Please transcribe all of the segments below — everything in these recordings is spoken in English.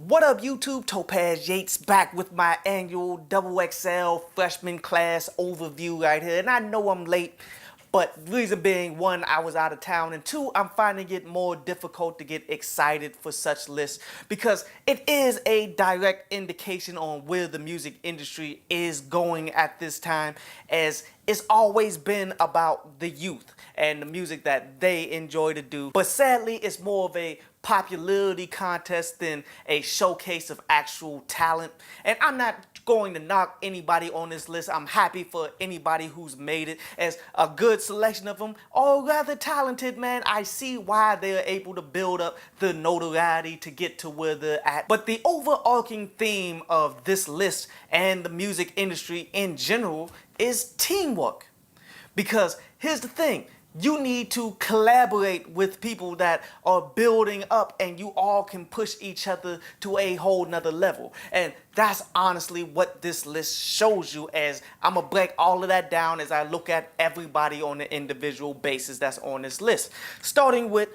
What up YouTube, Topaz Yates back with my annual XXL freshman class overview right here. And I know I'm late, but reason being, one, I was out of town, and two, I'm finding it more difficult to get excited for such lists because it is a direct indication on where the music industry is going at this time, as it's always been about the youth and the music that they enjoy to do. But sadly, it's more of a popularity contest than a showcase of actual talent. And I'm not going to knock anybody on this list. I'm happy for anybody who's made it, as a good selection of them are rather talented, man. I see why they're able to build up the notoriety to get to where they're at. But the overarching theme of this list and the music industry in general is teamwork. Because here's the thing, you need to collaborate with people that are building up, and you all can push each other to a whole nother level. And that's honestly what this list shows you, as I'm gonna break all of that down as I look at everybody on an individual basis that's on this list. Starting with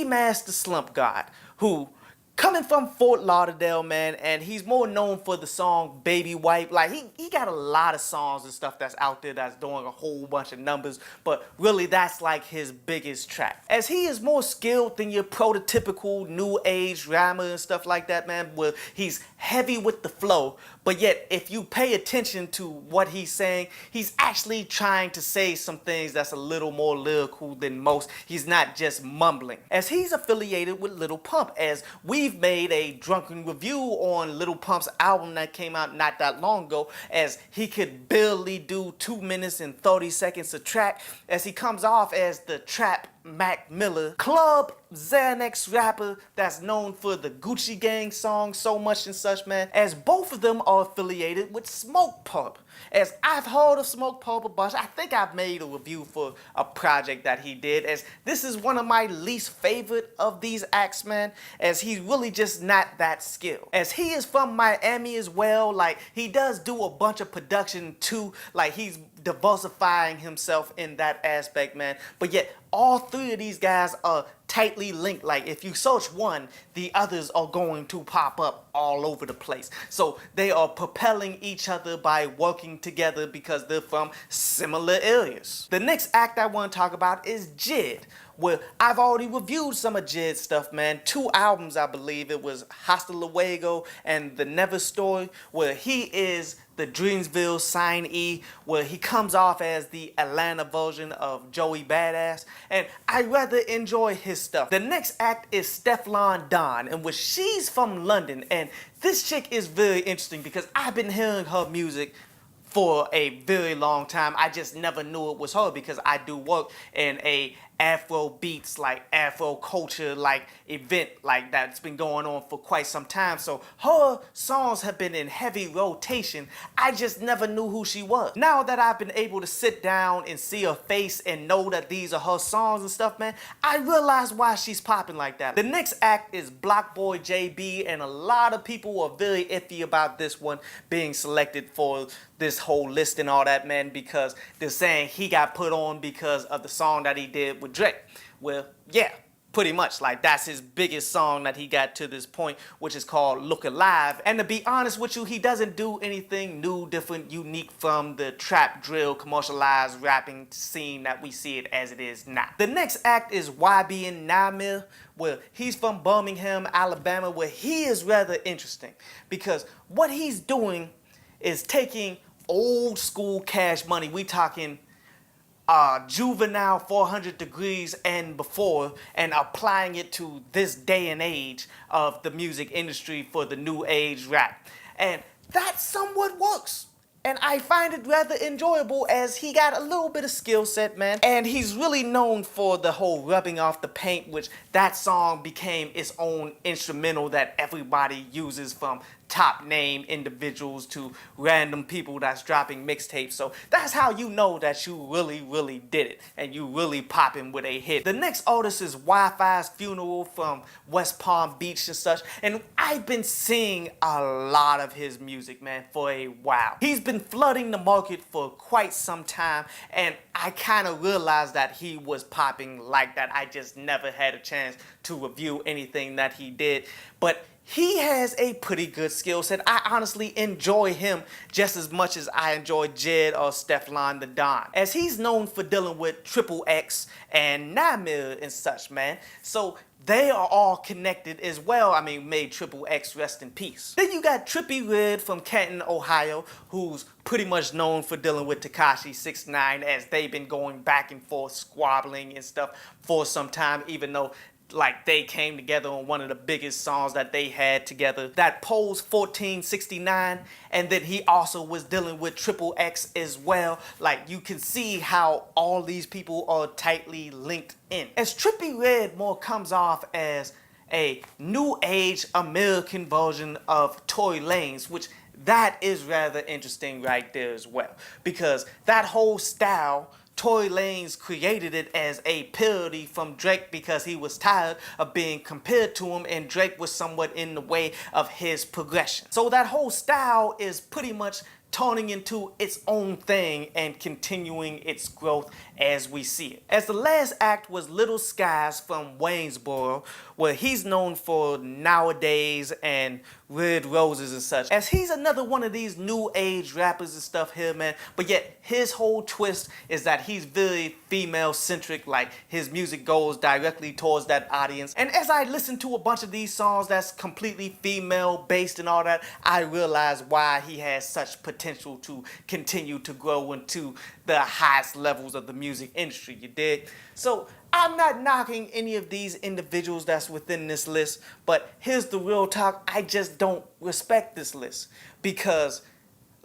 Mask The Slump God, who coming from Fort Lauderdale, man, and he's more known for the song Baby Wipe. Like, he got a lot of songs and stuff that's out there that's doing a whole bunch of numbers, but really that's like his biggest track. As he is more skilled than your prototypical new age rhymer and stuff like that, man, where he's heavy with the flow, but yet if you pay attention to what he's saying, he's actually trying to say some things that's a little more lyrical than most. He's not just mumbling. As he's affiliated with Lil Pump, as we've made a drunken review on Lil Pump's album that came out not that long ago, as he could barely do 2 minutes and 30 seconds a track, as he comes off as the trap Mac Miller, club Xanax rapper that's known for the Gucci Gang song So Much and Such, man, as both of them are affiliated with Smoke Pump. As I've heard of Smoke Pump a bunch, I think I've made a review for a project that he did, as this is one of my least favorite of these acts, man, as he's really just not that skilled. As he is from Miami as well, like he does do a bunch of production too, like he's diversifying himself in that aspect, man, but yet all three of these guys are tightly linked. Like if you search one, the others are going to pop up all over the place. So they are propelling each other by working together because they're from similar areas. The next act I want to talk about is j.i.d, where I've already reviewed some of j.i.d's stuff, man. 2 albums, I believe. It was Hasta Luego and The Never Story, where he is the Dreamsville signee, where he comes off as the Atlanta version of Joey Badass, and I rather enjoy his stuff. The next act is Steflon Don, in which she's from London, and this chick is very interesting because I've been hearing her music for a very long time. I just never knew it was her because I do work in a Afro beats, like Afro culture, like event like that's been going on for quite some time. So her songs have been in heavy rotation. I just never knew who she was. Now that I've been able to sit down and see her face and know that these are her songs and stuff, man, I realize why she's popping like that. The next act is Block Boy j.i.d, and a lot of people are very iffy about this one being selected for this whole list and all that, man, because they're saying he got put on because of the song that he did with Drake. Well, yeah, pretty much, like that's his biggest song that he got to this point, which is called Look Alive. And to be honest with you, he doesn't do anything new, different, unique from the trap, drill, commercialized rapping scene that we see it as it is now. The next act is YB and Namir, where he's from Birmingham, Alabama, where he is rather interesting because what he's doing is taking old school Cash Money. We talking Juvenile, 400 Degrees and before, and applying it to this day and age of the music industry for the new age rap. And that somewhat works. And I find it rather enjoyable, as he got a little bit of skill set, man. And he's really known for the whole rubbing off the paint, which that song became its own instrumental that everybody uses, from top name individuals to random people that's dropping mixtapes. So that's how you know that you really did it and you really popping with a hit. The next artist is Wi-Fi's Funeral from West Palm Beach and such, and I've been seeing a lot of his music, man, for a while. He's been flooding the market for quite some time, and I kind of realized that he was popping like that. I just never had a chance to review anything that he did, but he has a pretty good skill set. I honestly enjoy him just as much as I enjoy j.i.d or Steflon Don, as he's known for dealing with XXX and 9mm and such, man. So they are all connected as well. I mean, may XXX rest in peace. Then you got Trippie Redd from Canton, Ohio, who's pretty much known for dealing with Tekashi 6ix9ine, as they've been going back and forth, squabbling and stuff for some time, even though like they came together on one of the biggest songs that they had together, that Pose 1469, and then he also was dealing with XXX as well. Like, you can see how all these people are tightly linked in. As Trippie Redd more comes off as a new age American version of Tory Lanez, which that is rather interesting right there as well, because that whole style, Tory Lanez created it as a parody from Drake because he was tired of being compared to him, and Drake was somewhat in the way of his progression. So that whole style is pretty much turning into its own thing and continuing its growth as we see it. As the last act was Lil Skies from Waynesboro, where he's known for Nowadays and Red Roses and such, as he's another one of these new age rappers and stuff here, man, but yet his whole twist is that he's very female centric. Like, his music goes directly towards that audience, and as I listen to a bunch of these songs that's completely female based and all that, I realize why he has such potential to continue to grow into the highest levels of the music industry, you dig? So I'm not knocking any of these individuals that's within this list, but here's the real talk: I just don't respect this list, because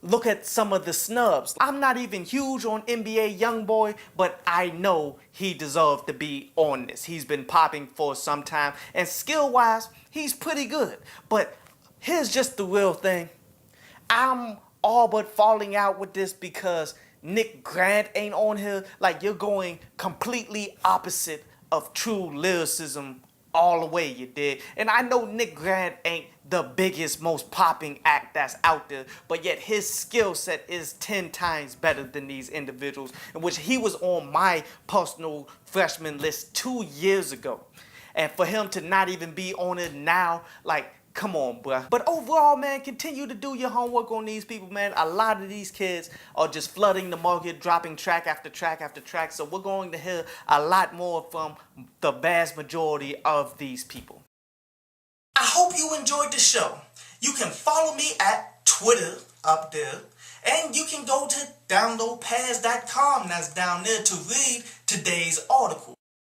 look at some of the snubs. I'm not even huge on NBA YoungBoy, but I know he deserved to be on this. He's been popping for some time, and skill-wise, he's pretty good. But here's just the real thing: I'm all but falling out with this because Nick Grant ain't on here. Like, you're going completely opposite of true lyricism all the way, you did. And I know Nick Grant ain't the biggest, most popping act that's out there, but yet his skill set is 10 times better than these individuals, in which he was on my personal freshman list 2 years ago. And for him to not even be on it now, like, come on, bruh. But overall, man, continue to do your homework on these people, man. A lot of these kids are just flooding the market, dropping track after track after track. So we're going to hear a lot more from the vast majority of these people. I hope you enjoyed the show. You can follow me at Twitter up there, and you can go to downloadpass.com, that's down there, to read today's article.